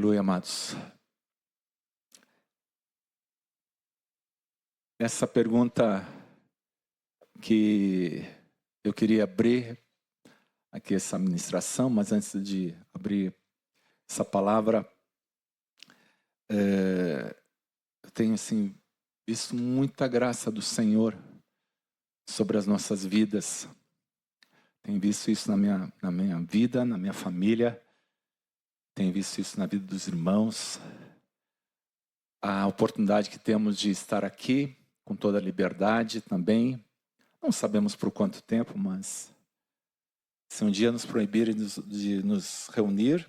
Aleluia, amados. Essa pergunta que eu queria abrir aqui essa ministração, mas antes de abrir essa palavra, eu tenho assim visto muita graça do Senhor sobre as nossas vidas. Tenho visto isso na minha vida, na minha família. Tenho visto isso na vida dos irmãos. A oportunidade que temos de estar aqui com toda a liberdade também. Não sabemos por quanto tempo, mas se um dia nos proibirem de nos reunir,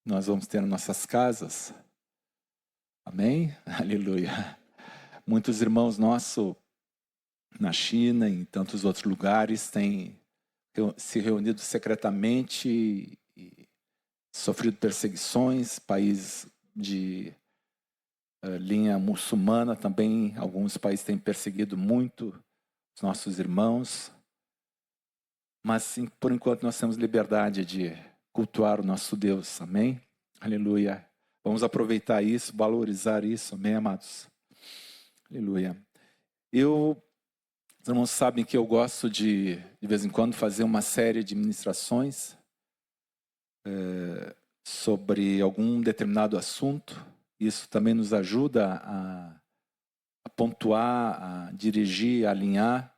nós vamos ter nossas casas. Amém? Aleluia. Muitos irmãos nossos na China e em tantos outros lugares têm se reunido secretamente e sofrido perseguições, países de linha muçulmana também, alguns países têm perseguido muito os nossos irmãos, mas por enquanto nós temos liberdade de cultuar o nosso Deus, amém? Aleluia. Vamos aproveitar isso, valorizar isso, amém, amados? Aleluia. Os irmãos sabem que eu gosto de vez em quando, fazer uma série de ministrações sobre algum determinado assunto. Isso também nos ajuda a pontuar, a dirigir, a alinhar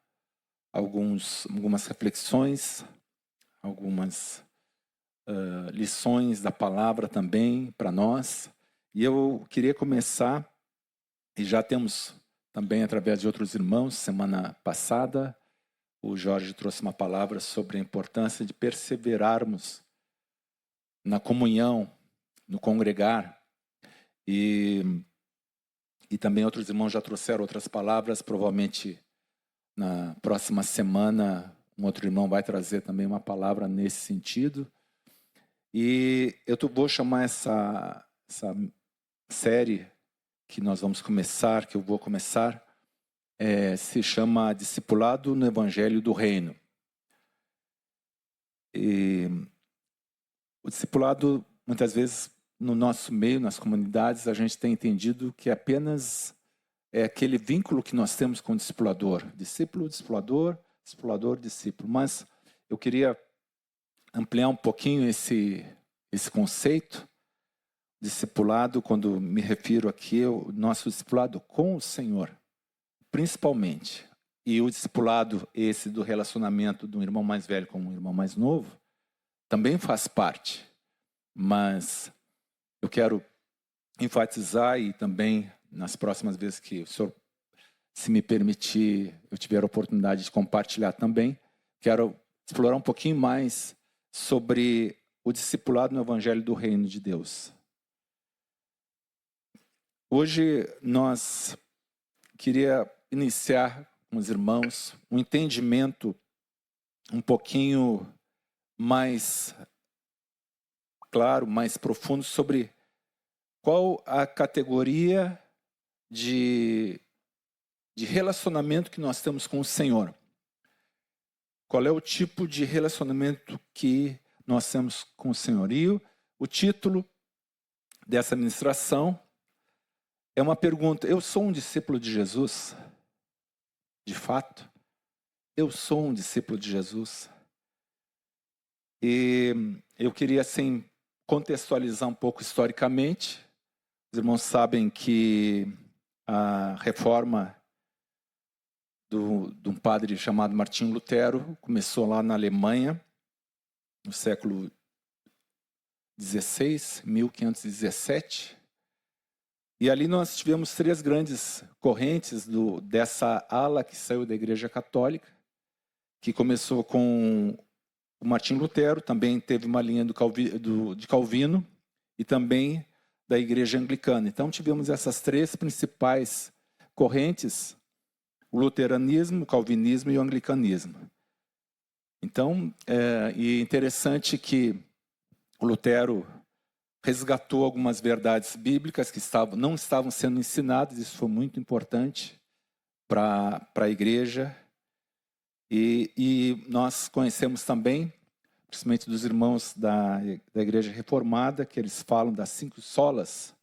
algumas reflexões, algumas lições da palavra também para nós. E eu queria começar, e já temos também através de outros irmãos, semana passada, o Jorge trouxe uma palavra sobre a importância de perseverarmos na comunhão, no congregar. E também outros irmãos já trouxeram outras palavras, provavelmente na próxima semana um outro irmão vai trazer também uma palavra nesse sentido. E eu vou chamar essa série que nós vamos começar, que eu vou começar, se chama Discipulado no Evangelho do Reino. E o discipulado, muitas vezes, no nosso meio, nas comunidades, a gente tem entendido que apenas é aquele vínculo que nós temos com o discipulador. Discípulo, discipulador, discipulador, discípulo. Mas eu queria ampliar um pouquinho esse conceito. Discipulado, quando me refiro aqui, o nosso discipulado com o Senhor, principalmente. E o discipulado esse do relacionamento de um irmão mais velho com um irmão mais novo, também faz parte. Mas eu quero enfatizar, e também nas próximas vezes que o Senhor, se me permitir, eu tiver a oportunidade de compartilhar também, quero explorar um pouquinho mais sobre o discipulado no Evangelho do Reino de Deus. Hoje nós queria iniciar com os irmãos um entendimento um pouquinho mais claro, mais profundo sobre qual a categoria de relacionamento que nós temos com o Senhor. Qual é o tipo de relacionamento que nós temos com o Senhor? E o título dessa ministração é uma pergunta: eu sou um discípulo de Jesus? De fato, eu sou um discípulo de Jesus? E eu queria, assim, contextualizar um pouco historicamente. Os irmãos sabem que a reforma de um padre chamado Martinho Lutero começou lá na Alemanha, no século XVI, 1517. E ali nós tivemos três grandes correntes dessa ala que saiu da Igreja Católica, que começou com o Martinho Lutero, também teve uma linha de Calvino e também da Igreja Anglicana. Então tivemos essas três principais correntes: o luteranismo, o calvinismo e o anglicanismo. Então, é interessante que o Lutero resgatou algumas verdades bíblicas que não estavam sendo ensinadas. Isso foi muito importante para a igreja. E nós conhecemos também, principalmente dos irmãos da Igreja Reformada, que eles falam das 5 solas.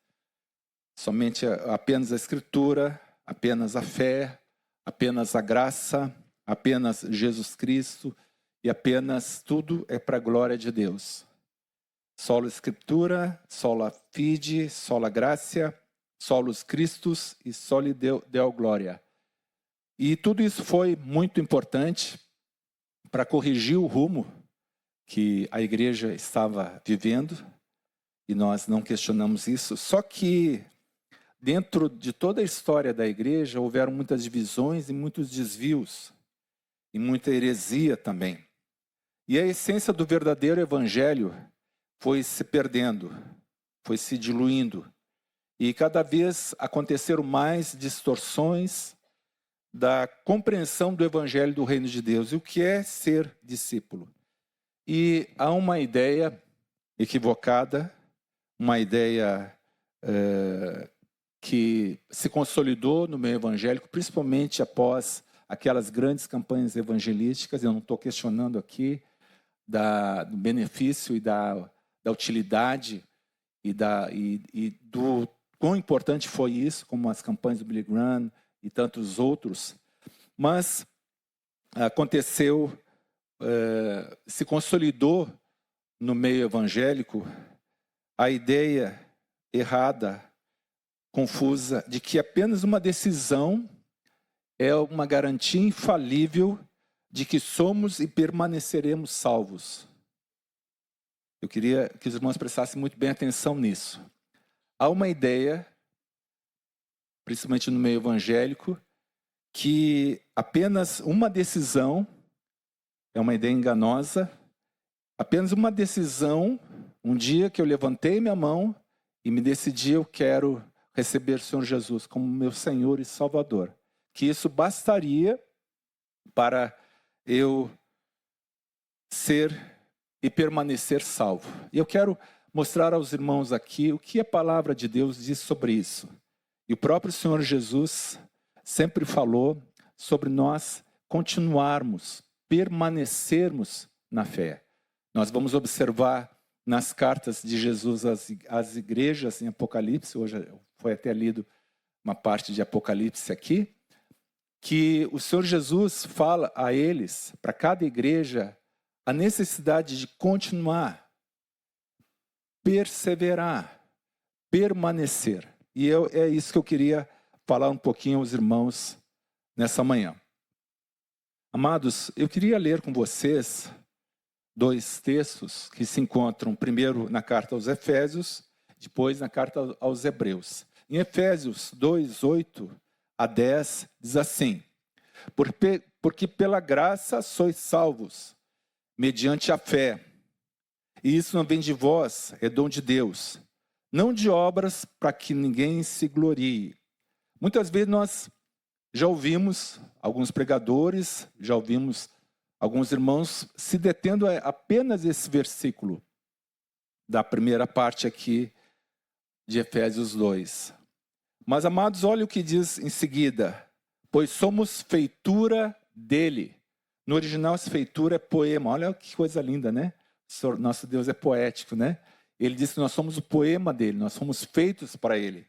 Somente apenas a Escritura, apenas a fé, apenas a graça, apenas Jesus Cristo e apenas tudo é para a glória de Deus. Sola Escritura, sola fide, sola gracia, solus Christus e soli Deo gloria. E tudo isso foi muito importante para corrigir o rumo que a igreja estava vivendo, e nós não questionamos isso. Só que dentro de toda a história da igreja houveram muitas divisões e muitos desvios, e muita heresia também. E a essência do verdadeiro evangelho foi se perdendo, foi se diluindo. E cada vez aconteceram mais distorções da compreensão do evangelho do reino de Deus. E o que é ser discípulo? E há uma ideia equivocada, uma ideia que se consolidou no meio evangélico, principalmente após aquelas grandes campanhas evangelísticas. Eu não estou questionando aqui do benefício e da utilidade e do quão importante foi isso, como as campanhas do Billy Graham e tantos outros. Mas aconteceu, se consolidou no meio evangélico a ideia errada, confusa, de que apenas uma decisão é uma garantia infalível de que somos e permaneceremos salvos. Eu queria que os irmãos prestassem muito bem atenção nisso. Há uma ideia, principalmente no meio evangélico, que apenas uma decisão, é uma ideia enganosa, apenas uma decisão, um dia que eu levantei minha mão e me decidi, eu quero receber o Senhor Jesus como meu Senhor e Salvador, que isso bastaria para eu ser e permanecer salvo. E eu quero mostrar aos irmãos aqui o que a palavra de Deus diz sobre isso. E o próprio Senhor Jesus sempre falou sobre nós continuarmos, permanecermos na fé. Nós vamos observar nas cartas de Jesus às igrejas em Apocalipse, hoje foi até lido uma parte de Apocalipse aqui, que o Senhor Jesus fala a eles, para cada igreja, a necessidade de continuar, perseverar, permanecer. E é isso que eu queria falar um pouquinho aos irmãos nessa manhã. Amados, eu queria ler com vocês 2 textos que se encontram primeiro na carta aos Efésios, depois na carta aos Hebreus. Em Efésios 2, 8 a 10, diz assim: porque pela graça sois salvos, mediante a fé. E isso não vem de vós, é dom de Deus. Não de obras para que ninguém se glorie. Muitas vezes nós já ouvimos alguns pregadores, já ouvimos alguns irmãos se detendo a apenas esse versículo da primeira parte aqui de Efésios 2. Mas, amados, olha o que diz em seguida. Pois somos feitura dele. No original, essa feitura é poema. Olha que coisa linda, né? Nosso Deus é poético, né? Ele diz que nós somos o poema dele, nós somos feitos para ele.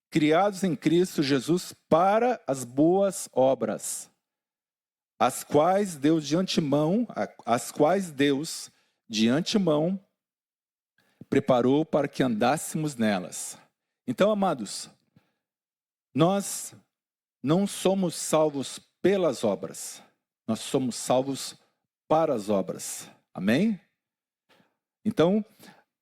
Criados em Cristo Jesus para as boas obras, as quais Deus de antemão preparou para que andássemos nelas. Então, amados, nós não somos salvos pelas obras, nós somos salvos para as obras. Amém? Então,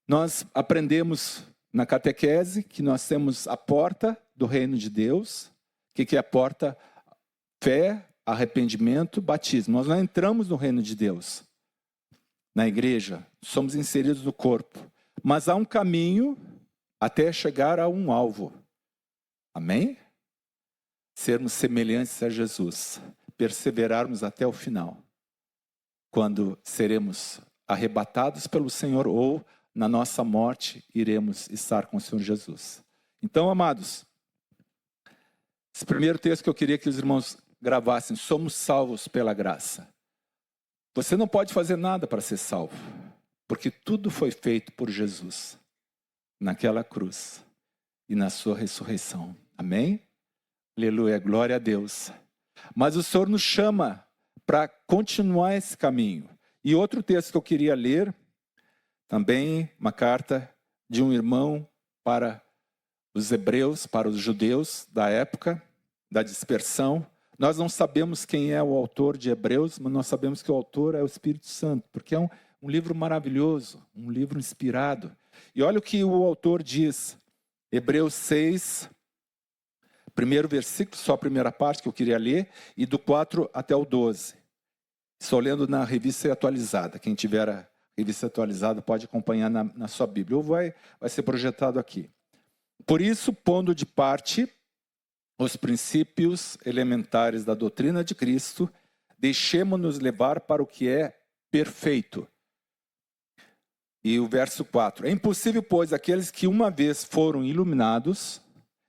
nós aprendemos na catequese que nós temos a porta do reino de Deus. O que é a porta? Fé, arrependimento, batismo. Nós não entramos no reino de Deus. Na igreja, somos inseridos no corpo. Mas há um caminho até chegar a um alvo. Amém? Sermos semelhantes a Jesus. Perseverarmos até o final. Quando seremos arrebatados pelo Senhor ou na nossa morte iremos estar com o Senhor Jesus. Então, amados, esse primeiro texto que eu queria que os irmãos gravassem: somos salvos pela graça. Você não pode fazer nada para ser salvo, porque tudo foi feito por Jesus, naquela cruz e na sua ressurreição. Amém? Aleluia, glória a Deus. Mas o Senhor nos chama para continuar esse caminho. E outro texto que eu queria ler, também uma carta de um irmão para os hebreus, para os judeus da época da dispersão. Nós não sabemos quem é o autor de Hebreus, mas nós sabemos que o autor é o Espírito Santo, porque é um livro maravilhoso, um livro inspirado. E olha o que o autor diz, Hebreus 6, primeiro versículo, só a primeira parte que eu queria ler, e do 4 até o 12. Estou lendo na revista atualizada. Quem tiver a revista atualizada pode acompanhar na sua Bíblia. Ou vai ser projetado aqui. Por isso, pondo de parte os princípios elementares da doutrina de Cristo, deixemo-nos levar para o que é perfeito. E o verso 4. É impossível, pois, aqueles que uma vez foram iluminados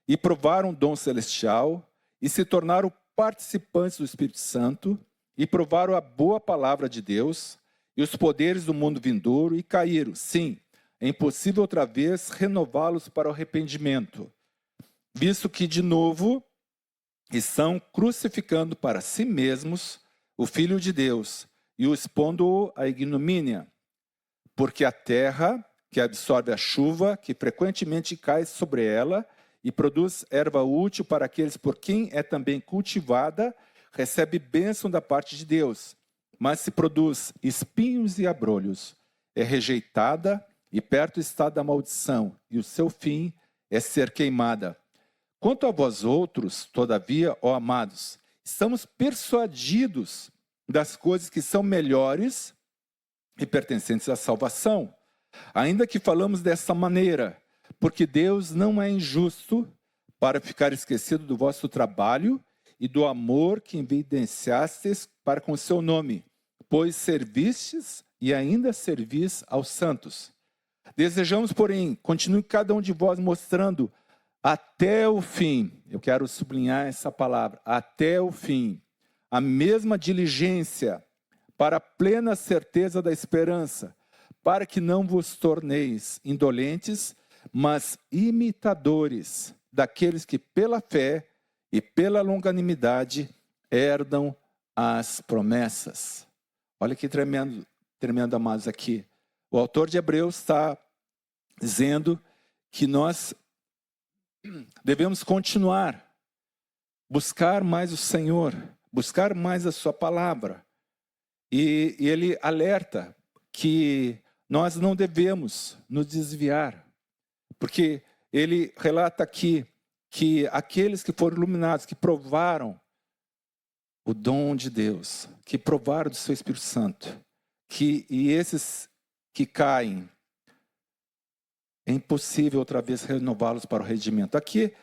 e provaram o dom celestial e se tornaram participantes do Espírito Santo e provaram a boa palavra de Deus e os poderes do mundo vindouro e caíram. Sim, é impossível outra vez renová-los para o arrependimento, visto que de novo estão crucificando para si mesmos o Filho de Deus e o expondo à ignomínia, porque a terra que absorve a chuva, que frequentemente cai sobre ela e produz erva útil para aqueles por quem é também cultivada, recebe bênção da parte de Deus, mas se produz espinhos e abrolhos, é rejeitada e perto está da maldição, e o seu fim é ser queimada. Quanto a vós outros, todavia, ó amados, estamos persuadidos das coisas que são melhores e pertencentes à salvação, ainda que falamos dessa maneira, porque Deus não é injusto para ficar esquecido do vosso trabalho e do amor que evidenciastes para com o seu nome, pois servistes e ainda servis aos santos. Desejamos, porém, continue cada um de vós mostrando até o fim, eu quero sublinhar essa palavra, até o fim, a mesma diligência para a plena certeza da esperança, para que não vos torneis indolentes, mas imitadores daqueles que pela fé e pela longanimidade herdam as promessas. Olha que tremendo, amados, aqui. O autor de Hebreus está dizendo que nós devemos continuar, buscar mais o Senhor, buscar mais a sua palavra. E ele alerta que nós não devemos nos desviar, porque ele relata aqui que aqueles que foram iluminados, que provaram o dom de Deus, que provaram do seu Espírito Santo, e esses que caem, é impossível outra vez renová-los para o rendimento. Aqui,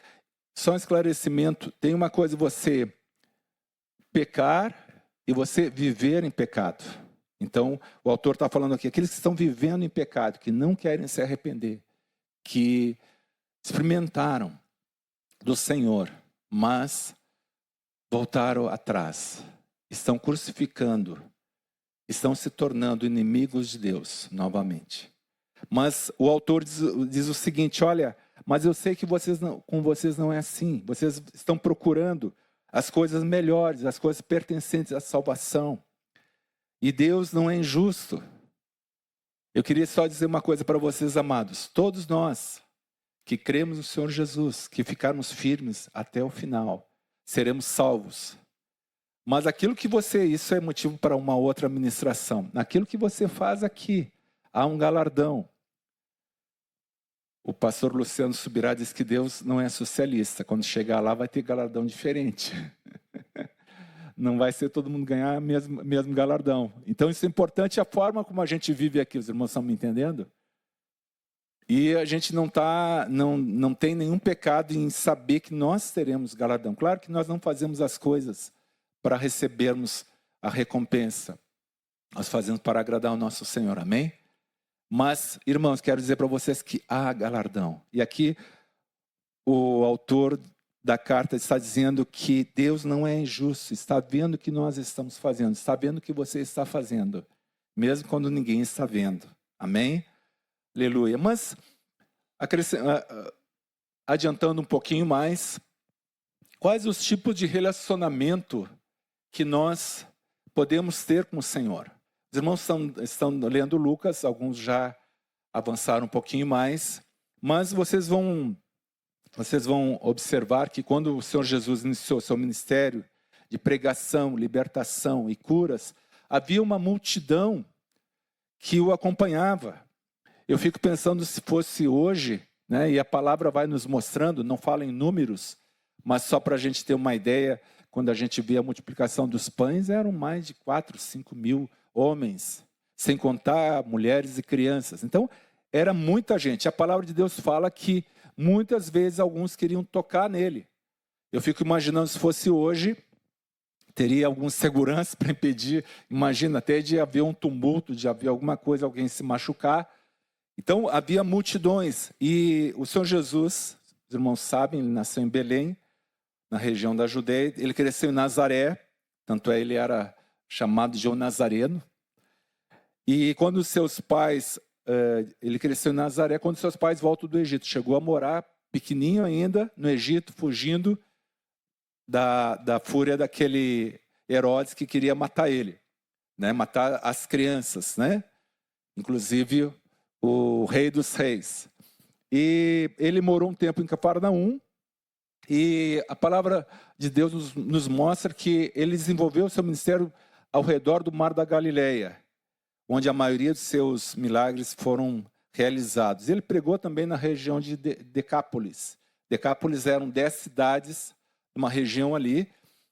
só um esclarecimento, tem uma coisa você pecar e você viver em pecado. Então, o autor está falando aqui, aqueles que estão vivendo em pecado, que não querem se arrepender, que experimentaram do Senhor, mas voltaram atrás, estão crucificando, estão se tornando inimigos de Deus novamente. Mas o autor diz o seguinte, olha, mas eu sei que com vocês não é assim, vocês estão procurando as coisas melhores, as coisas pertencentes à salvação. E Deus não é injusto. Eu queria só dizer uma coisa para vocês, amados. Todos nós que cremos no Senhor Jesus, que ficarmos firmes até o final, seremos salvos. Mas aquilo que isso é motivo para uma outra ministração. Naquilo que você faz aqui, há um galardão. O pastor Luciano Subirá diz que Deus não é socialista. Quando chegar lá vai ter galardão diferente. Não vai ser todo mundo ganhar o mesmo galardão. Então isso é importante, a forma como a gente vive aqui. Os irmãos estão me entendendo? E a gente não tem nenhum pecado em saber que nós teremos galardão. Claro que nós não fazemos as coisas para recebermos a recompensa. Nós fazemos para agradar o nosso Senhor, amém? Mas, irmãos, quero dizer para vocês que há galardão. E aqui o autor da carta está dizendo que Deus não é injusto, está vendo o que nós estamos fazendo, está vendo o que você está fazendo, mesmo quando ninguém está vendo. Amém? Aleluia. Mas, adiantando um pouquinho mais, quais os tipos de relacionamento que nós podemos ter com o Senhor? Os irmãos estão lendo Lucas, alguns já avançaram um pouquinho mais, mas vocês vão observar que quando o Senhor Jesus iniciou seu ministério de pregação, libertação e curas, havia uma multidão que o acompanhava. Eu fico pensando se fosse hoje, né, e a palavra vai nos mostrando, não fala em números, mas só para a gente ter uma ideia, quando a gente vê a multiplicação dos pães, eram mais de 4, 5 mil homens, sem contar mulheres e crianças. Então, era muita gente. A palavra de Deus fala que muitas vezes alguns queriam tocar nele. Eu fico imaginando se fosse hoje, teria algum segurança para impedir. Imagina até de haver um tumulto, de haver alguma coisa, alguém se machucar. Então havia multidões. E o Senhor Jesus, os irmãos sabem, ele nasceu em Belém, na região da Judeia. Ele cresceu em Nazaré, tanto é ele era chamado de o Nazareno. E quando seus pais... ele cresceu em Nazaré quando seus pais voltam do Egito. Chegou a morar pequenininho ainda no Egito, fugindo da fúria daquele Herodes que queria matar ele, né? Matar as crianças, né? Inclusive o rei dos reis. E ele morou um tempo em Cafarnaum, e a palavra de Deus nos mostra que ele desenvolveu seu ministério ao redor do Mar da Galileia, onde a maioria dos seus milagres foram realizados. Ele pregou também na região de Decápolis. Decápolis eram 10 cidades, uma região ali,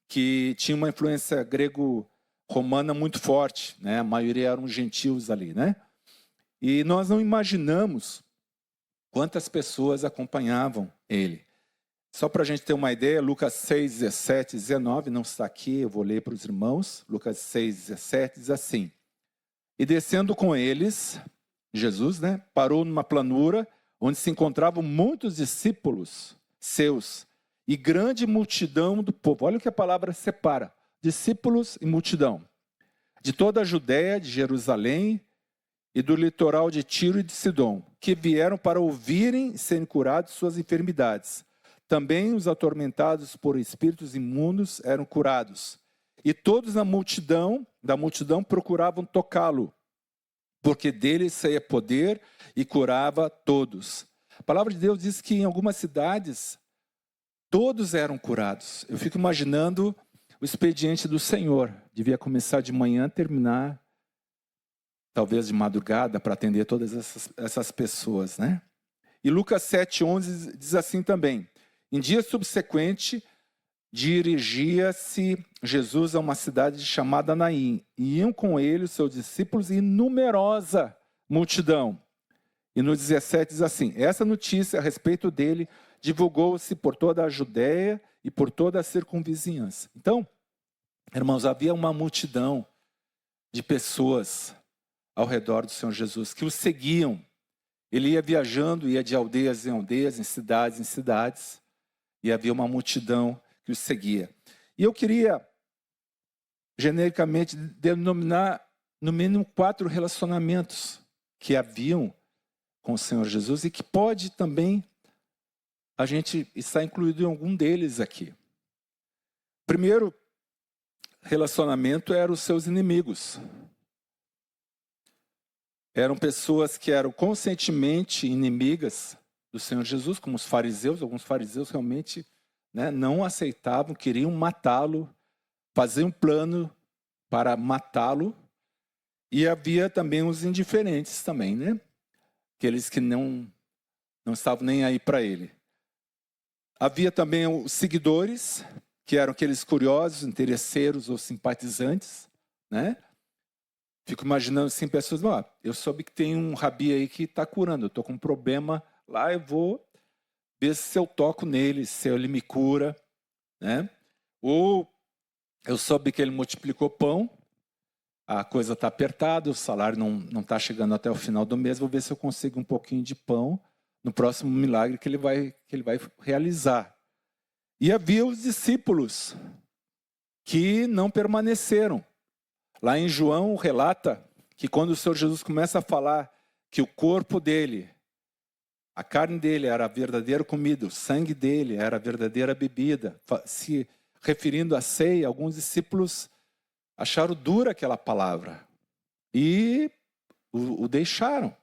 que tinha uma influência grego-romana muito forte, né? A maioria eram gentios ali, né? E nós não imaginamos quantas pessoas acompanhavam ele. Só para a gente ter uma ideia, Lucas 6, 17, 19, não está aqui, eu vou ler para os irmãos. Lucas 6, 17 diz assim: e descendo com eles, Jesus, né, parou numa planura onde se encontravam muitos discípulos seus e grande multidão do povo. Olha o que a palavra separa: discípulos e multidão. De toda a Judéia, de Jerusalém e do litoral de Tiro e de Sidom, que vieram para ouvirem e serem curados de suas enfermidades. Também os atormentados por espíritos imundos eram curados. E todos da multidão procuravam tocá-lo, porque dele saía poder e curava todos. A palavra de Deus diz que em algumas cidades todos eram curados. Eu fico imaginando o expediente do Senhor. Devia começar de manhã, terminar talvez de madrugada para atender todas essas pessoas, né? E Lucas 7:11 diz assim também: em dia subsequente, dirigia-se Jesus a uma cidade chamada Naim, e iam com ele os seus discípulos e numerosa multidão. E no 17 diz assim: essa notícia a respeito dele divulgou-se por toda a Judéia e por toda a circunvizinhança. Então, irmãos, havia uma multidão de pessoas ao redor do Senhor Jesus que o seguiam. Ele ia viajando, ia de aldeias em aldeias, em cidades, e havia uma multidão que o seguia. E eu queria, genericamente, denominar no mínimo 4 relacionamentos que haviam com o Senhor Jesus e que pode também a gente estar incluído em algum deles aqui. O primeiro relacionamento eram os seus inimigos. Eram pessoas que eram conscientemente inimigas do Senhor Jesus, como os fariseus. Alguns fariseus realmente, né, não aceitavam, queriam matá-lo, faziam um plano para matá-lo. E havia também os indiferentes também, né? Aqueles que não estavam nem aí para ele. Havia também os seguidores, que eram aqueles curiosos, interesseiros ou simpatizantes, né? Fico imaginando assim, pessoas: eu soube que tem um rabi aí que está curando, eu estou com um problema lá, eu vou ver se eu toco nele, se ele me cura, né? Ou eu soube que ele multiplicou pão, a coisa está apertada, o salário não está chegando até o final do mês, vou ver se eu consigo um pouquinho de pão no próximo milagre que ele vai realizar. E havia os discípulos que não permaneceram. Lá em João relata que quando o Senhor Jesus começa a falar que o corpo dele, a carne dele era a verdadeira comida, o sangue dele era a verdadeira bebida, se referindo à ceia, alguns discípulos acharam dura aquela palavra e o deixaram.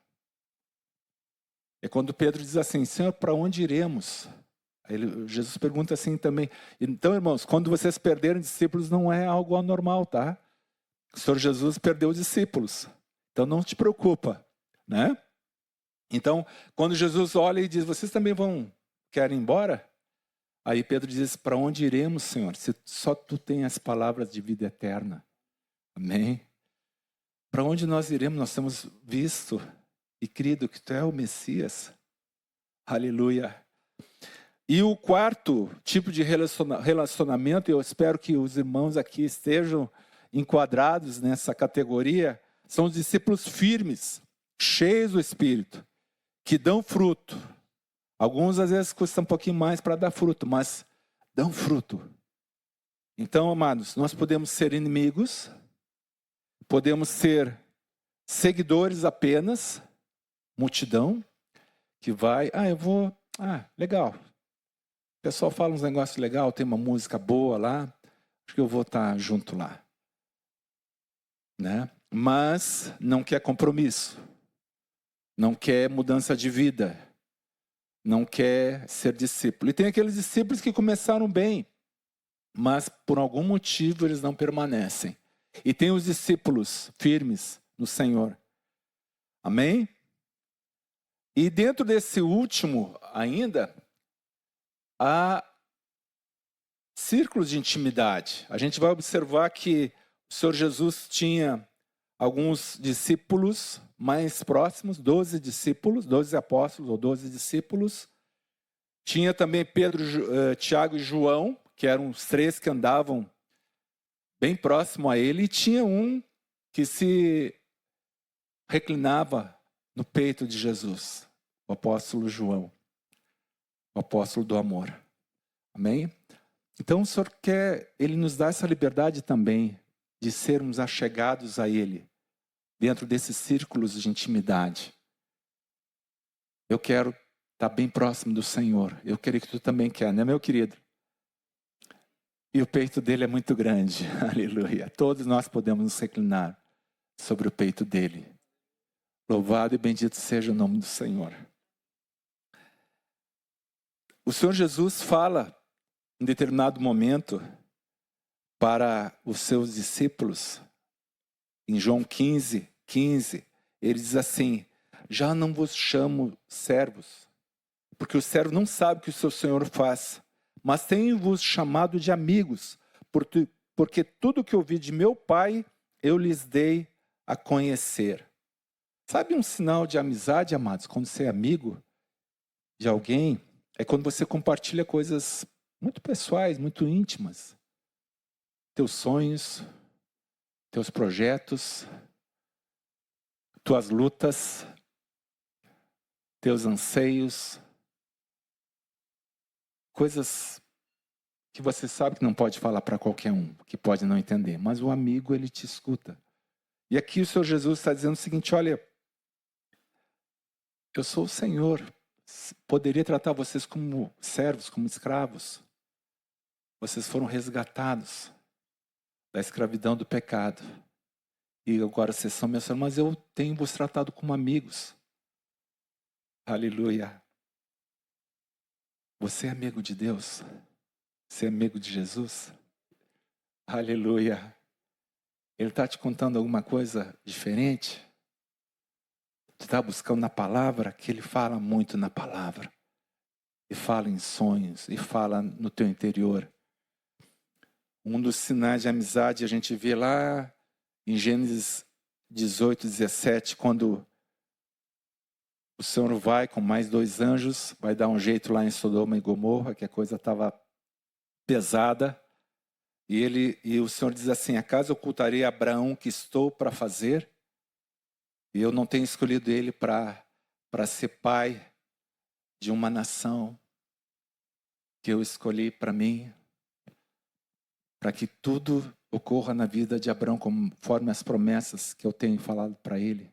É quando Pedro diz assim: Senhor, para onde iremos? Jesus pergunta assim também. Então, irmãos, quando vocês perderem discípulos, não é algo anormal, tá? O Senhor Jesus perdeu discípulos. Então, não te preocupa, né? Então, quando Jesus olha e diz: vocês também querem ir embora? Aí Pedro diz: para onde iremos, Senhor? Se só tu tens as palavras de vida eterna. Amém? Para onde nós iremos? Nós temos visto e crido que tu é o Messias. Aleluia. E o quarto tipo de relacionamento, eu espero que os irmãos aqui estejam enquadrados nessa categoria, são os discípulos firmes, cheios do Espírito, que dão fruto. Alguns às vezes custam um pouquinho mais para dar fruto, mas dão fruto. Então, amados, nós podemos ser inimigos, podemos ser seguidores apenas, multidão, que vai, legal. O pessoal fala uns negócios legais, tem uma música boa lá, acho que eu vou estar junto lá. Né? Mas não quer compromisso, não quer mudança de vida, não quer ser discípulo. E tem aqueles discípulos que começaram bem, mas por algum motivo eles não permanecem. E tem os discípulos firmes no Senhor. Amém? E dentro desse último ainda, há círculos de intimidade. A gente vai observar que o Senhor Jesus tinha alguns discípulos mais próximos, 12 discípulos, 12 apóstolos ou 12 discípulos. Tinha também Pedro, Tiago e João, que eram os três que andavam bem próximo a ele. E tinha um que se reclinava no peito de Jesus, o apóstolo João, o apóstolo do amor. Amém? Então o Senhor Ele nos dá essa liberdade também de sermos achegados a Ele, dentro desses círculos de intimidade. Eu quero estar bem próximo do Senhor. Eu queria que tu também quer, né, meu querido? E o peito dele é muito grande. Aleluia. Todos nós podemos nos reclinar sobre o peito dele. Louvado e bendito seja o nome do Senhor. O Senhor Jesus fala, em determinado momento, para os seus discípulos, em João 15, ele diz assim: já não vos chamo servos, porque o servo não sabe o que o seu Senhor faz, mas tenho-vos chamado de amigos, porque tudo que ouvi de meu Pai, eu lhes dei a conhecer. Sabe um sinal de amizade, amados, quando você é amigo de alguém, é quando você compartilha coisas muito pessoais, muito íntimas. Teus sonhos, teus projetos, tuas lutas, teus anseios, coisas que você sabe que não pode falar para qualquer um, que pode não entender, mas o amigo, ele te escuta. E aqui o Senhor Jesus está dizendo o seguinte: olha, eu sou o Senhor, poderia tratar vocês como servos, como escravos. Vocês foram resgatados da escravidão do pecado. E agora vocês são meus servos, mas eu tenho vos tratado como amigos. Aleluia. Você é amigo de Deus? Você é amigo de Jesus? Aleluia. Ele está te contando alguma coisa diferente? Tu está buscando na palavra, que ele fala muito na palavra. E fala em sonhos, e fala no teu interior. Um dos sinais de amizade a gente vê lá em Gênesis 18, 17, quando o Senhor vai com mais 2 anjos, vai dar um jeito lá em Sodoma e Gomorra, que a coisa estava pesada. E o Senhor diz assim: acaso ocultarei a Abraão que estou para fazer? E eu não tenho escolhido ele para ser pai de uma nação que eu escolhi para mim, para que tudo ocorra na vida de Abraão conforme as promessas que eu tenho falado para ele?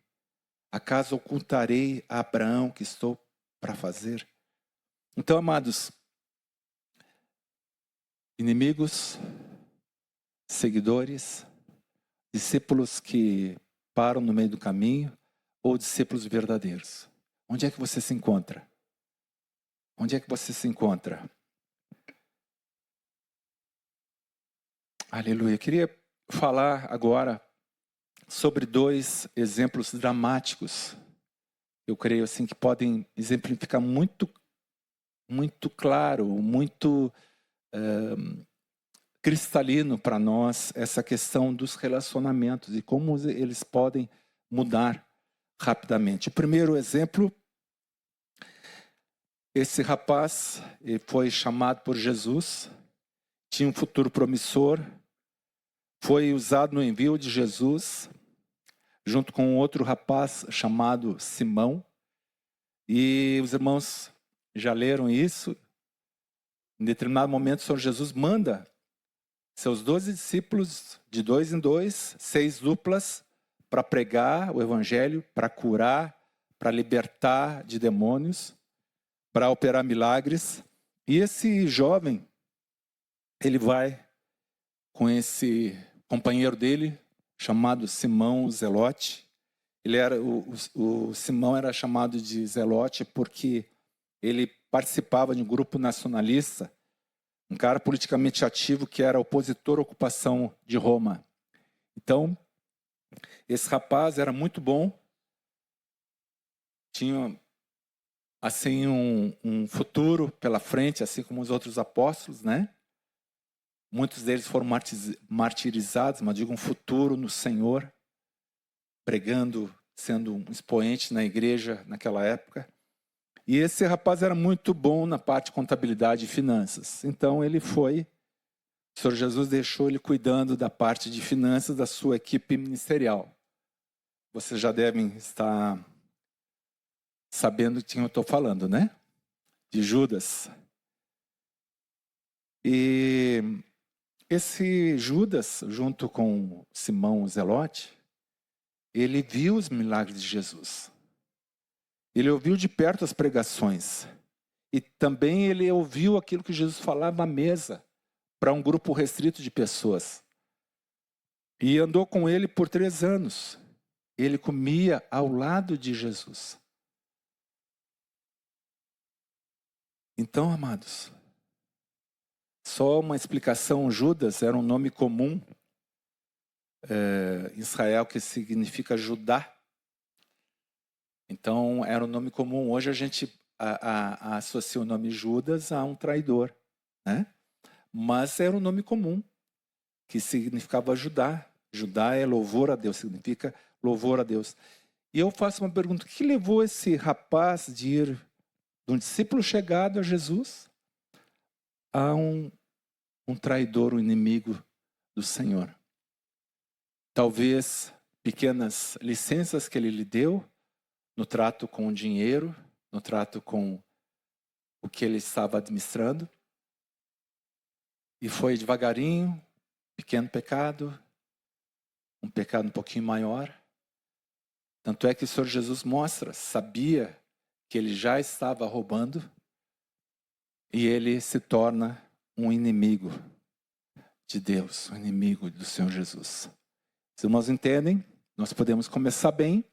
Acaso ocultarei a Abraão que estou para fazer? Então, amados, inimigos, seguidores, discípulos que param no meio do caminho ou discípulos verdadeiros? Onde é que você se encontra? Onde é que você se encontra? Aleluia. Eu queria falar agora sobre 2 exemplos dramáticos. Eu creio assim que podem exemplificar muito claro, muito cristalino para nós essa questão dos relacionamentos e como eles podem mudar rapidamente. O primeiro exemplo, esse rapaz foi chamado por Jesus, tinha um futuro promissor, foi usado no envio de Jesus, junto com outro rapaz chamado Simão. E os irmãos já leram isso. Em determinado momento, o Senhor Jesus manda seus 12 discípulos, de 2 em 2, 6 duplas, para pregar o evangelho, para curar, para libertar de demônios, para operar milagres. E esse jovem, ele vai com esse companheiro dele, chamado Simão Zelote. O Simão era chamado de Zelote porque ele participava de um grupo nacionalista, um cara politicamente ativo que era opositor à ocupação de Roma. Então, esse rapaz era muito bom, tinha assim um futuro pela frente, assim como os outros apóstolos, né? Muitos deles foram martirizados, mas digo um futuro no Senhor, pregando, sendo um expoente na igreja naquela época. E esse rapaz era muito bom na parte de contabilidade e finanças. Então ele foi, o Senhor Jesus deixou ele cuidando da parte de finanças da sua equipe ministerial. Vocês já devem estar sabendo de quem eu estou falando, né? De Judas. E esse Judas, junto com Simão Zelote, ele viu os milagres de Jesus. Ele ouviu de perto as pregações. E também ele ouviu aquilo que Jesus falava à mesa, para um grupo restrito de pessoas. E andou com ele por 3 anos. Ele comia ao lado de Jesus. Então, amados, só uma explicação: Judas era um nome comum em Israel que significa Judá. Então, era um nome comum. Hoje a gente associa o nome Judas a um traidor, né? Mas era um nome comum, que significava Judá. Judá é louvor a Deus, significa louvor a Deus. E eu faço uma pergunta: o que levou esse rapaz de ir de um discípulo chegado a Jesus a um traidor, um inimigo do Senhor? Talvez pequenas licenças que ele lhe deu no trato com o dinheiro, no trato com o que ele estava administrando. E foi devagarinho, pequeno pecado, um pecado um pouquinho maior. Tanto é que o Senhor Jesus mostra, sabia que ele já estava roubando e ele se torna um inimigo de Deus, um inimigo do Senhor Jesus. Os irmãos entendem? Nós podemos começar bem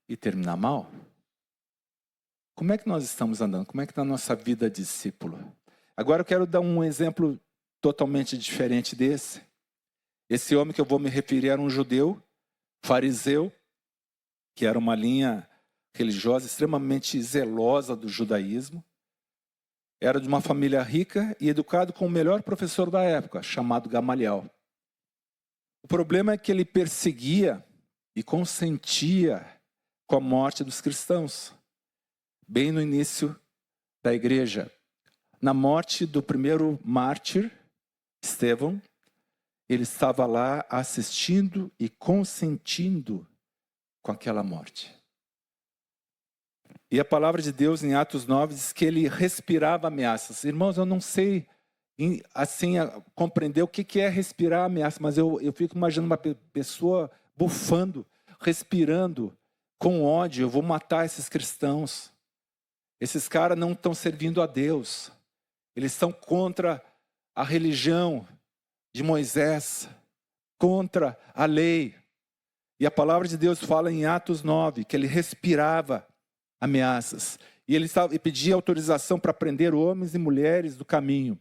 e terminar mal. Como é que nós estamos andando? Como é que está a nossa vida de discípulo? Agora eu quero dar um exemplo totalmente diferente desse. Esse homem que eu vou me referir era um judeu, fariseu, que era uma linha religiosa extremamente zelosa do judaísmo. Era de uma família rica e educado com o melhor professor da época, chamado Gamaliel. O problema é que ele perseguia e consentia com a morte dos cristãos, bem no início da igreja. Na morte do primeiro mártir, Estevão, ele estava lá assistindo e consentindo com aquela morte. E a palavra de Deus em Atos 9 diz que ele respirava ameaças. Irmãos, eu não sei assim compreender o que é respirar ameaça, mas eu fico imaginando uma pessoa bufando, respirando com ódio. Eu vou matar esses cristãos. Esses caras não estão servindo a Deus. Eles estão contra a religião de Moisés, contra a lei. E a palavra de Deus fala em Atos 9 que ele respirava ameaças. E ele pedia autorização para prender homens e mulheres do caminho.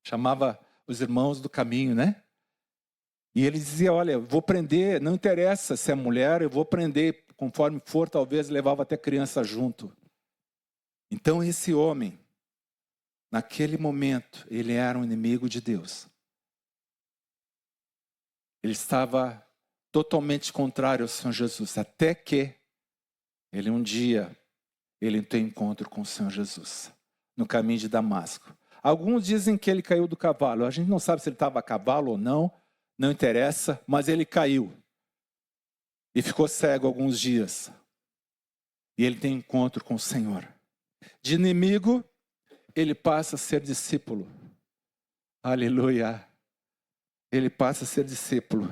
Chamava os irmãos do caminho, né? E ele dizia, olha, eu vou prender, não interessa se é mulher, eu vou prender, conforme for, talvez levava até criança junto. Então esse homem, naquele momento, ele era um inimigo de Deus. Ele estava totalmente contrário ao Senhor Jesus, até que ele um dia, ele tem encontro com o Senhor Jesus, no caminho de Damasco. Alguns dizem que ele caiu do cavalo. A gente não sabe se ele estava a cavalo ou não, não interessa, mas ele caiu. E ficou cego alguns dias. E ele tem encontro com o Senhor. De inimigo, ele passa a ser discípulo. Aleluia. Ele passa a ser discípulo.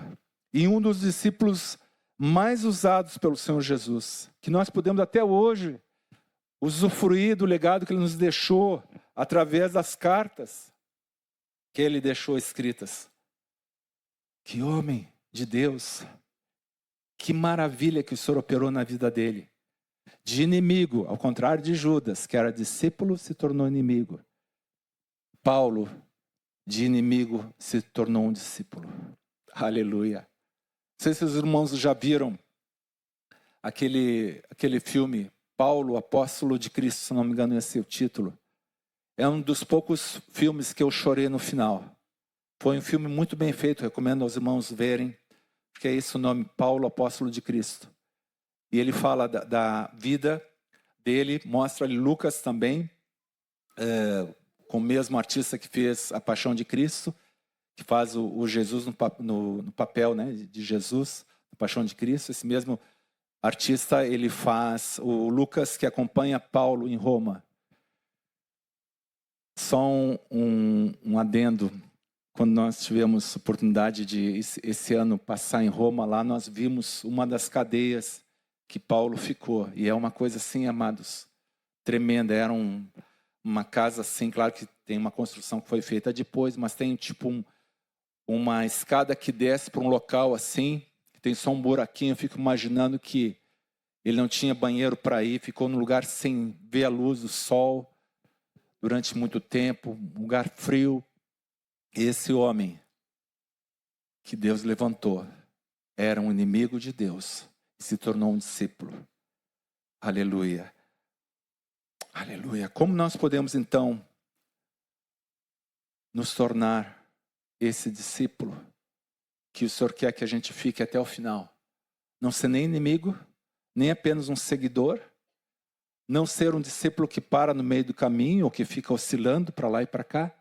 E um dos discípulos mais usados pelo Senhor Jesus, que nós podemos até hoje usufruir do legado que ele nos deixou através das cartas que ele deixou escritas. Que homem de Deus, que maravilha que o Senhor operou na vida dele. De inimigo, ao contrário de Judas, que era discípulo, se tornou inimigo. Paulo, de inimigo, se tornou um discípulo. Aleluia. Não sei se os irmãos já viram aquele filme, Paulo, Apóstolo de Cristo, se não me engano esse é o título. É um dos poucos filmes que eu chorei no final. Foi um filme muito bem feito, recomendo aos irmãos verem, que é esse o nome, Paulo, Apóstolo de Cristo. E ele fala da vida dele, mostra ali Lucas também, com o mesmo artista que fez A Paixão de Cristo, que faz o Jesus no papel, né, de Jesus, A Paixão de Cristo. Esse mesmo artista, ele faz o Lucas que acompanha Paulo em Roma. Só um adendo. Quando nós tivemos oportunidade de, esse ano, passar em Roma, lá nós vimos uma das cadeias que Paulo ficou. E é uma coisa assim, amados, tremenda. Era uma casa assim, claro que tem uma construção que foi feita depois, mas tem tipo uma escada que desce para um local assim, que tem só um buraquinho. Eu fico imaginando que ele não tinha banheiro para ir, ficou num lugar sem ver a luz do sol durante muito tempo, um lugar frio. Esse homem que Deus levantou era um inimigo de Deus e se tornou um discípulo. Aleluia. Aleluia. Como nós podemos então nos tornar esse discípulo que o Senhor quer que a gente fique até o final? Não ser nem inimigo, nem apenas um seguidor, não ser um discípulo que para no meio do caminho ou que fica oscilando para lá e para cá,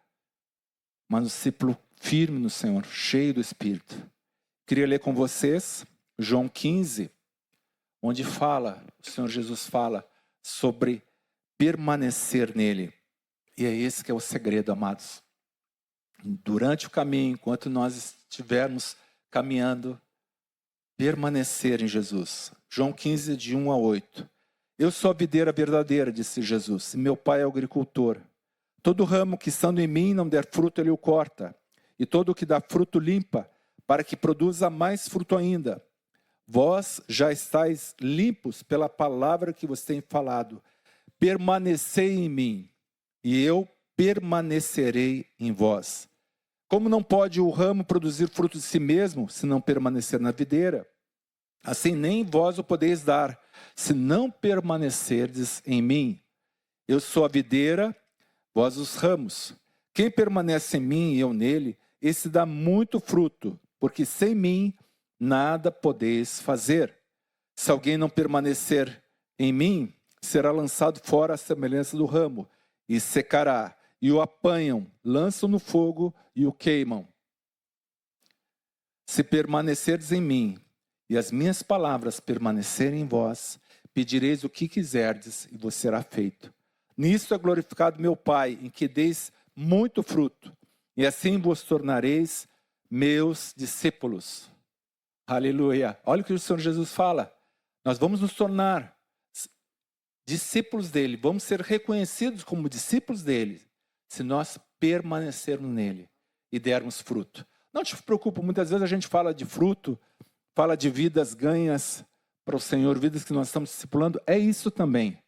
mas um discípulo firme no Senhor, cheio do Espírito. Queria ler com vocês João 15, onde o Senhor Jesus fala sobre permanecer nele. E é esse que é o segredo, amados. Durante o caminho, enquanto nós estivermos caminhando, permanecer em Jesus. João 15, de 1 a 8. Eu sou a videira verdadeira, disse Jesus, e meu pai é o agricultor. Todo ramo que estando em mim não der fruto, ele o corta. E todo o que dá fruto limpa, para que produza mais fruto ainda. Vós já estáis limpos pela palavra que vos tenho falado. Permanecei em mim, e eu permanecerei em vós. Como não pode o ramo produzir fruto de si mesmo, se não permanecer na videira? Assim nem vós o podeis dar, se não permanecerdes em mim. Eu sou a videira, vós os ramos. Quem permanece em mim e eu nele, esse dá muito fruto, porque sem mim nada podeis fazer. Se alguém não permanecer em mim, será lançado fora à semelhança do ramo, e secará, e o apanham, lançam no fogo e o queimam. Se permanecerdes em mim, e as minhas palavras permanecerem em vós, pedireis o que quiserdes e vos será feito. Nisto é glorificado meu Pai, em que deis muito fruto, e assim vos tornareis meus discípulos. Aleluia. Olha o que o Senhor Jesus fala. Nós vamos nos tornar discípulos dele, vamos ser reconhecidos como discípulos dele, se nós permanecermos nele e dermos fruto. Não te preocupe, muitas vezes a gente fala de fruto, fala de vidas ganhas para o Senhor, vidas que nós estamos discipulando, é isso também.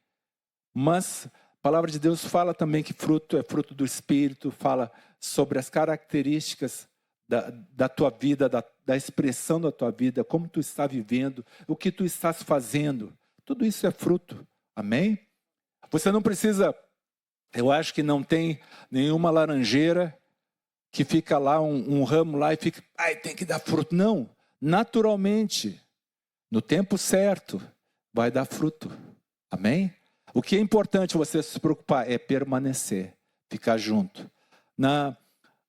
Mas a palavra de Deus fala também que fruto é fruto do Espírito, fala sobre as características da tua vida, da expressão da tua vida, como tu está vivendo, o que tu estás fazendo. Tudo isso é fruto. Amém? Você não precisa, eu acho que não tem nenhuma laranjeira que fica lá, um ramo lá e fica, tem que dar fruto. Não, naturalmente, no tempo certo, vai dar fruto. Amém? O que é importante você se preocupar é permanecer, ficar junto. Na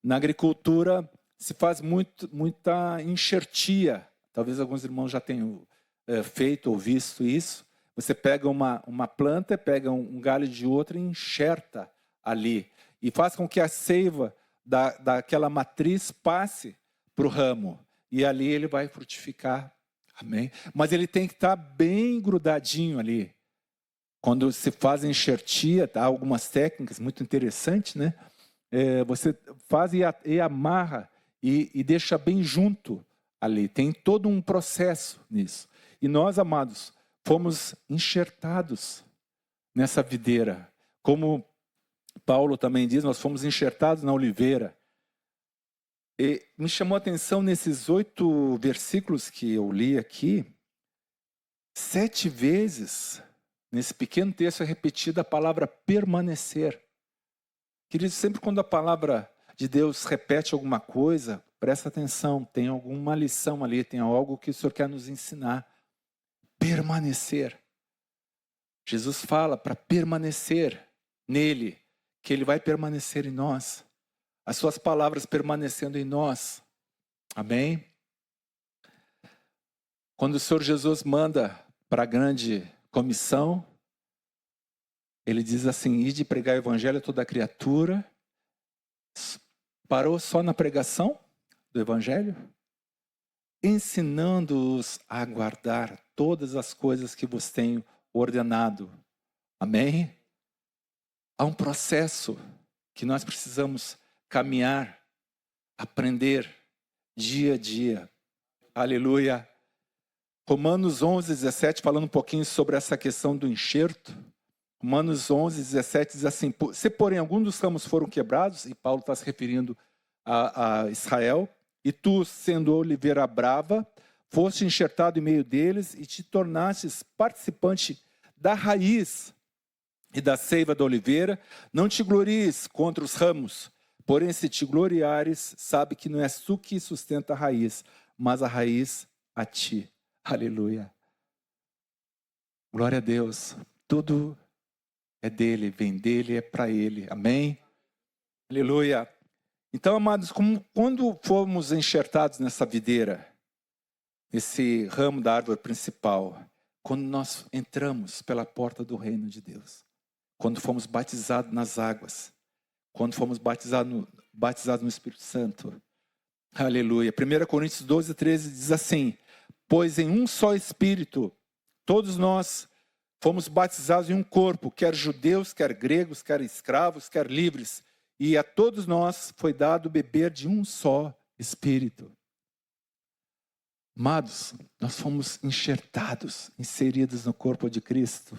agricultura se faz muita enxertia. Talvez alguns irmãos já tenham feito ou visto isso. Você pega uma planta, pega um galho de outra e enxerta ali. E faz com que a seiva daquela matriz passe para o ramo. E ali ele vai frutificar. Amém? Mas ele tem que estar bem grudadinho ali. Quando se faz enxertia, há algumas técnicas muito interessantes, né? Você faz e amarra e deixa bem junto ali. Tem todo um processo nisso. E nós, amados, fomos enxertados nessa videira. Como Paulo também diz, nós fomos enxertados na oliveira. E me chamou a atenção nesses 8 versículos que eu li aqui, 7 vezes, nesse pequeno texto é repetida a palavra permanecer. Queridos, sempre quando a palavra de Deus repete alguma coisa, presta atenção, tem alguma lição ali, tem algo que o Senhor quer nos ensinar. Permanecer. Jesus fala para permanecer nele, que ele vai permanecer em nós. As suas palavras permanecendo em nós. Amém? Quando o Senhor Jesus manda para a grande comissão, ele diz assim, ide pregar o evangelho a toda criatura. Parou só na pregação do evangelho? Ensinando-os a guardar todas as coisas que vos tenho ordenado. Amém? Há um processo que nós precisamos caminhar, aprender dia a dia. Aleluia. Romanos 11:17, falando um pouquinho sobre essa questão do enxerto. Romanos 11:17 diz assim, se porém alguns dos ramos foram quebrados, e Paulo está se referindo a Israel, e tu, sendo oliveira brava, foste enxertado em meio deles e te tornastes participante da raiz e da seiva da oliveira, não te glories contra os ramos, porém se te gloriares, sabe que não és tu que sustenta a raiz, mas a raiz a ti. Aleluia. Glória a Deus. Tudo é dele, vem dele, é para ele. Amém? Aleluia. Então, amados, quando fomos enxertados nessa videira, esse ramo da árvore principal, quando nós entramos pela porta do reino de Deus, quando fomos batizados nas águas, quando fomos batizados no Espírito Santo, aleluia. 1 Coríntios 12:13 diz assim, pois em um só Espírito, todos nós fomos batizados em um corpo, quer judeus, quer gregos, quer escravos, quer livres, e a todos nós foi dado beber de um só Espírito. Amados, nós fomos enxertados, inseridos no corpo de Cristo.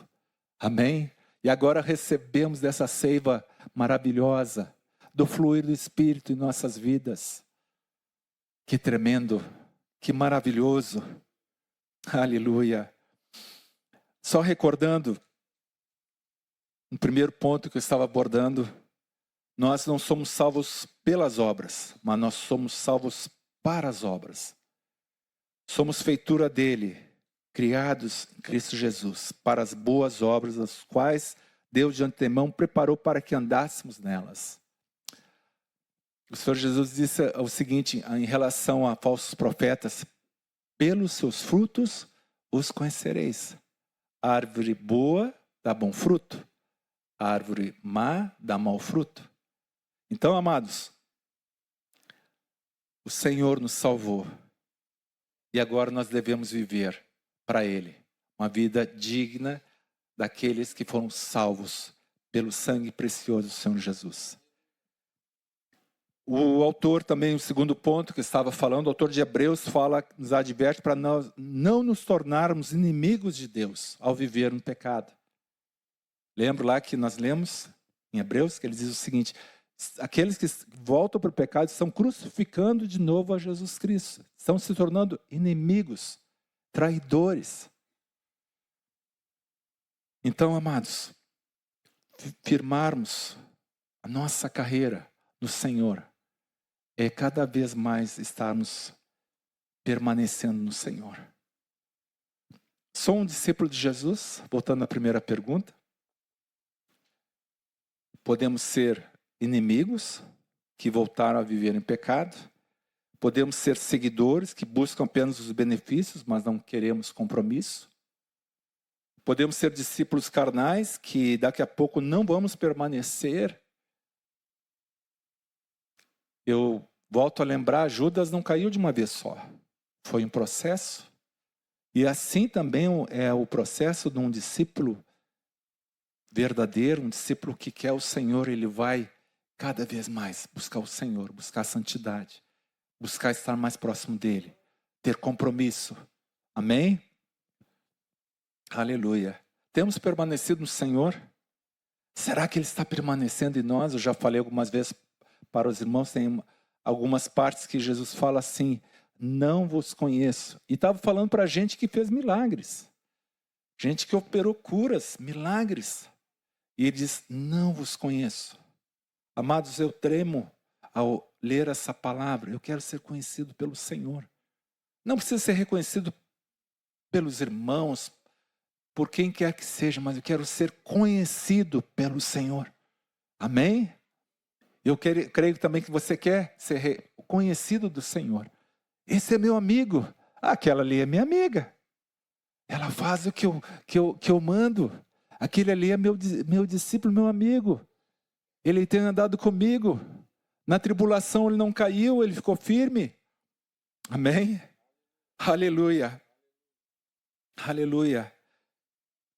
Amém? E agora recebemos dessa seiva maravilhosa, do fluir do Espírito em nossas vidas. Que tremendo, que maravilhoso. Aleluia. Só recordando, um primeiro ponto que eu estava abordando, nós não somos salvos pelas obras, mas nós somos salvos para as obras. Somos feitura dele, criados em Cristo Jesus, para as boas obras, as quais Deus de antemão preparou para que andássemos nelas. O Senhor Jesus disse o seguinte, em relação a falsos profetas, pelos seus frutos os conhecereis. A árvore boa dá bom fruto. A árvore má dá mau fruto. Então, amados, o Senhor nos salvou. E agora nós devemos viver para Ele uma vida digna daqueles que foram salvos pelo sangue precioso do Senhor Jesus. O autor também, o segundo ponto que estava falando, o autor de Hebreus nos adverte para nós não nos tornarmos inimigos de Deus ao viver no pecado. Lembra lá que nós lemos em Hebreus que ele diz o seguinte: aqueles que voltam para o pecado estão crucificando de novo a Jesus Cristo, estão se tornando inimigos, traidores. Então, amados, firmarmos a nossa carreira no Senhor é cada vez mais estarmos permanecendo no Senhor. Sou um discípulo de Jesus, voltando à primeira pergunta. Podemos ser inimigos que voltaram a viver em pecado. Podemos ser seguidores que buscam apenas os benefícios, mas não queremos compromisso. Podemos ser discípulos carnais que daqui a pouco não vamos permanecer. Eu volto a lembrar, Judas não caiu de uma vez só. Foi um processo. E assim também é o processo de um discípulo verdadeiro, um discípulo que quer o Senhor. Ele vai cada vez mais buscar o Senhor, buscar a santidade, buscar estar mais próximo dEle, ter compromisso. Amém? Aleluia. Temos permanecido no Senhor? Será que Ele está permanecendo em nós? Eu já falei algumas vezes para os irmãos, tem algumas partes que Jesus fala assim: não vos conheço. E estava falando para gente que fez milagres. Gente que operou curas, milagres. E ele diz: não vos conheço. Amados, eu tremo ao ler essa palavra. Eu quero ser conhecido pelo Senhor. Não precisa ser reconhecido pelos irmãos, por quem quer que seja, mas eu quero ser conhecido pelo Senhor. Amém? Eu creio também que você quer ser conhecido do Senhor. Esse é meu amigo. Aquela ali é minha amiga. Ela faz o que eu mando. Aquele ali é meu discípulo, meu amigo. Ele tem andado comigo. Na tribulação ele não caiu, ele ficou firme. Amém? Aleluia. Aleluia.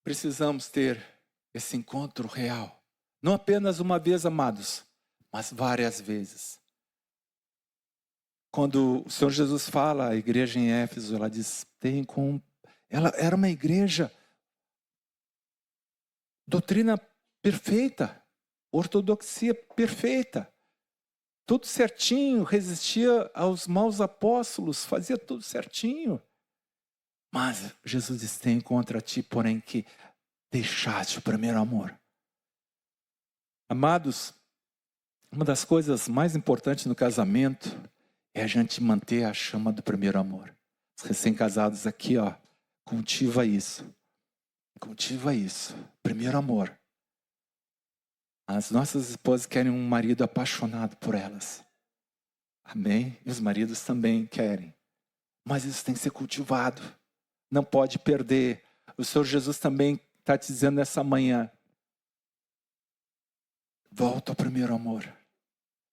Precisamos ter esse encontro real. Não apenas uma vez, amados, mas várias vezes. Quando o Senhor Jesus fala à igreja em Éfeso, ela diz, ela era uma igreja, doutrina perfeita, ortodoxia perfeita, tudo certinho, resistia aos maus apóstolos, fazia tudo certinho. Mas Jesus diz, tem contra ti, porém, que deixaste o primeiro amor. Amados, uma das coisas mais importantes no casamento é a gente manter a chama do primeiro amor. Os recém-casados aqui, ó, cultiva isso. Cultiva isso. Primeiro amor. As nossas esposas querem um marido apaixonado por elas. Amém? E os maridos também querem. Mas isso tem que ser cultivado. Não pode perder. O Senhor Jesus também está te dizendo nessa manhã, volta ao primeiro amor.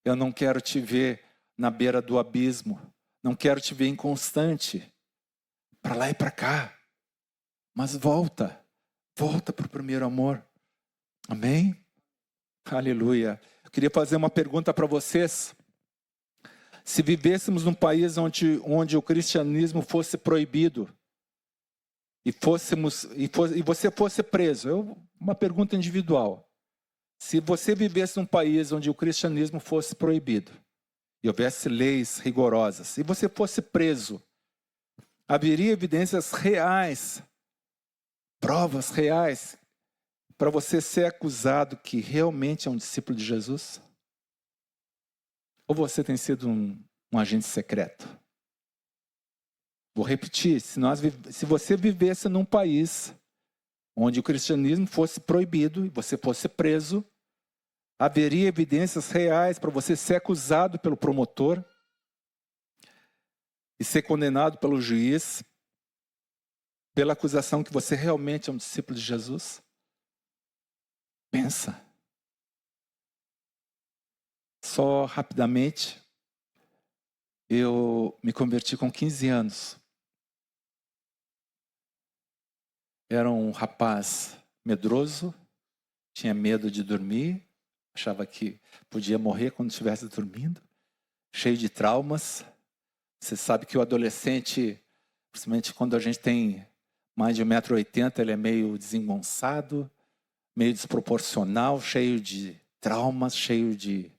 Eu não quero te ver na beira do abismo. Não quero te ver inconstante. Para lá e para cá. Mas volta. Volta para o primeiro amor. Amém? Aleluia. Eu queria fazer uma pergunta para vocês. Se vivêssemos num país onde o cristianismo fosse proibido e você fosse preso, uma pergunta individual. Se você vivesse num país onde o cristianismo fosse proibido e houvesse leis rigorosas, e você fosse preso, haveria evidências reais, provas reais, para você ser acusado que realmente é um discípulo de Jesus? Ou você tem sido um agente secreto? Vou repetir, se você vivesse num país onde o cristianismo fosse proibido e você fosse preso, haveria evidências reais para você ser acusado pelo promotor e ser condenado pelo juiz pela acusação que você realmente é um discípulo de Jesus? Pensa. Só rapidamente, eu me converti com 15 anos. Era um rapaz medroso, tinha medo de dormir, achava que podia morrer quando estivesse dormindo, cheio de traumas. Você sabe que o adolescente, principalmente quando a gente tem mais de 1,80 m, ele é meio desengonçado, meio desproporcional, cheio de traumas, cheio de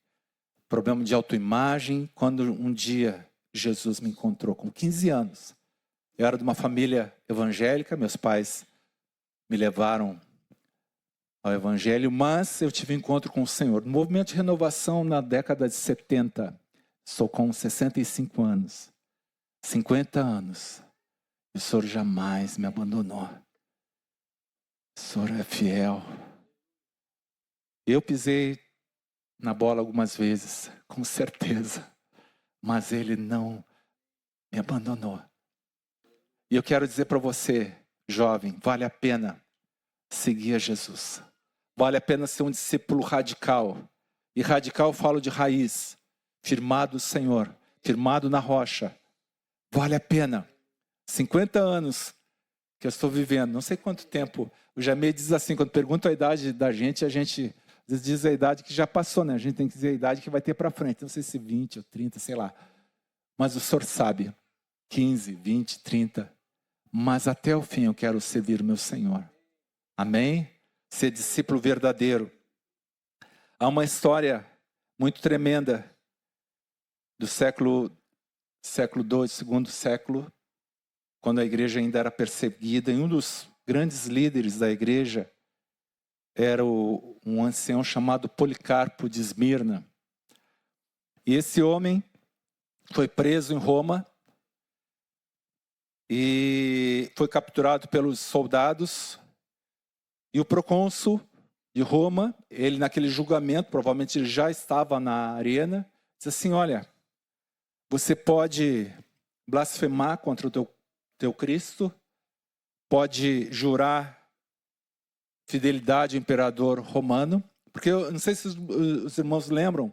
problema de autoimagem. Quando um dia Jesus me encontrou com 15 anos, eu era de uma família evangélica, meus pais me levaram ao evangelho, mas eu tive encontro com o Senhor. No movimento de renovação na década de 70, sou com 65 anos, 50 anos, e o Senhor jamais me abandonou. O Senhor é fiel. Eu pisei na bola algumas vezes, com certeza, mas Ele não me abandonou. E eu quero dizer para você, jovem, vale a pena seguir a Jesus. Vale a pena ser um discípulo radical. E radical eu falo de raiz, firmado no Senhor, firmado na rocha. Vale a pena. 50 anos que eu estou vivendo, não sei quanto tempo. O Jamei diz assim, quando pergunta a idade da gente, a gente às vezes diz a idade que já passou, né? A gente tem que dizer a idade que vai ter para frente. Não sei se 20 ou 30, sei lá. Mas o Senhor sabe, 15, 20, 30. Mas até o fim eu quero servir o meu Senhor. Amém? Ser discípulo verdadeiro. Há uma história muito tremenda do século II, segundo século, quando a igreja ainda era perseguida. E um dos grandes líderes da igreja era um ancião chamado Policarpo de Esmirna. E esse homem foi preso em Roma e foi capturado pelos soldados. E o procônsul de Roma, ele naquele julgamento, provavelmente ele já estava na arena, disse assim, olha, você pode blasfemar contra o teu Cristo, pode jurar fidelidade ao imperador romano, porque eu não sei se os irmãos lembram,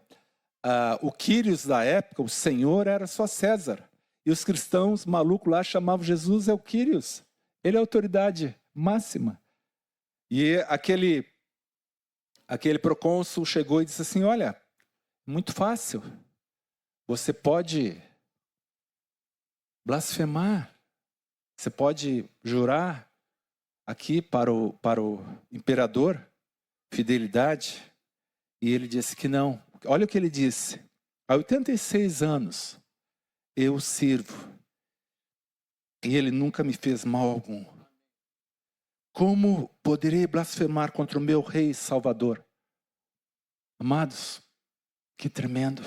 o Quírios da época, o Senhor, era só César. E os cristãos malucos lá chamavam Jesus é o Quírios. Ele é a autoridade máxima. E aquele procônsul chegou e disse assim, olha, muito fácil. Você pode blasfemar. Você pode jurar aqui para o imperador fidelidade. E ele disse que não. Olha o que ele disse. Há 86 anos eu o sirvo. E ele nunca me fez mal algum. Como poderei blasfemar contra o meu rei Salvador? Amados, que tremendo.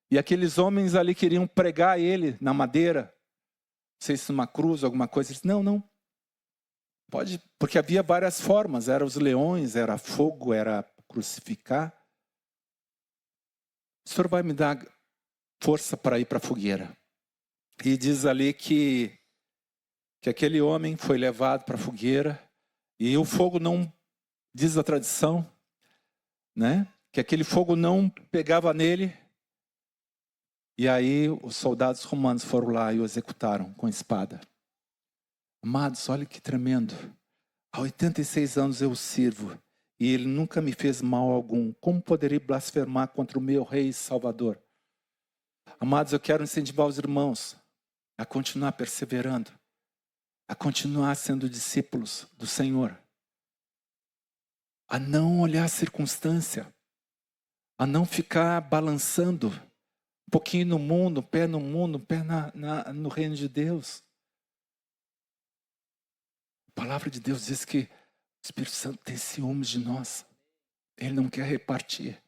E aqueles homens ali queriam pregar ele na madeira. Não sei se numa cruz, alguma coisa. Ele disse, não. Pode, porque havia várias formas. Era os leões, era fogo, era crucificar. O Senhor vai me dar força para ir para a fogueira. E diz ali que aquele homem foi levado para a fogueira. E o fogo não, diz a tradição, né? Que aquele fogo não pegava nele. E aí os soldados romanos foram lá e o executaram com espada. Amados, olha que tremendo. Há 86 anos eu o sirvo e ele nunca me fez mal algum. Como poderei blasfemar contra o meu rei e Salvador? Amados, eu quero incentivar os irmãos a continuar perseverando, a continuar sendo discípulos do Senhor, a não olhar a circunstância, a não ficar balançando um pouquinho no mundo, um pé no reino de Deus. A palavra de Deus diz que o Espírito Santo tem ciúmes de nós. Ele não quer repartir.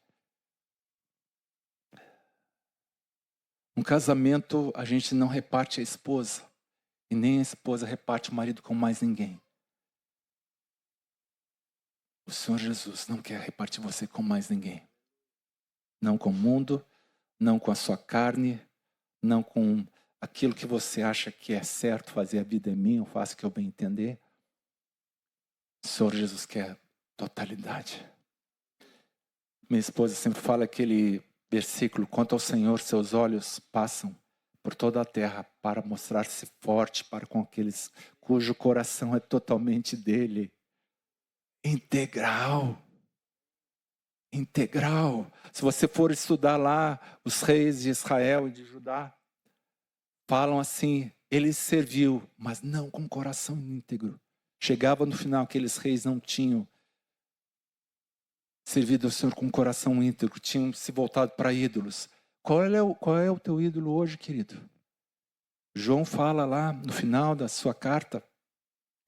Um casamento, a gente não reparte a esposa. E nem a esposa reparte o marido com mais ninguém. O Senhor Jesus não quer repartir você com mais ninguém. Não com o mundo, não com a sua carne, não com aquilo que você acha que é certo fazer, a vida é minha, eu faço o que eu bem entender. O Senhor Jesus quer totalidade. Minha esposa sempre fala aquele versículo: quanto ao Senhor, seus olhos passam por toda a terra para mostrar-se forte para com aqueles cujo coração é totalmente dele. Integral. Integral. Se você for estudar lá os reis de Israel e de Judá, falam assim: ele serviu, mas não com coração íntegro. Chegava no final, aqueles reis não tinham servido ao Senhor com coração íntegro, tinham se voltado para ídolos. Qual é o teu ídolo hoje, querido? João fala lá no final da sua carta: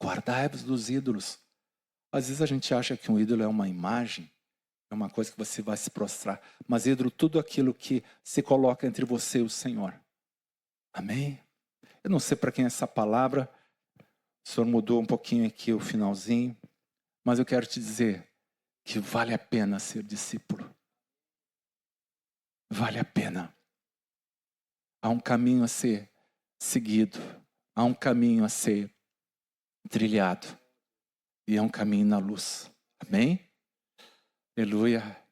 guardai-vos dos ídolos. Às vezes a gente acha que um ídolo é uma imagem, é uma coisa que você vai se prostrar. Mas ídolo, tudo aquilo que se coloca entre você e o Senhor. Amém? Eu não sei para quem é essa palavra. O Senhor mudou um pouquinho aqui o finalzinho. Mas eu quero te dizer que vale a pena ser discípulo. Vale a pena. Há um caminho a ser seguido. Há um caminho a ser trilhado. E é um caminho na luz. Amém? Aleluia.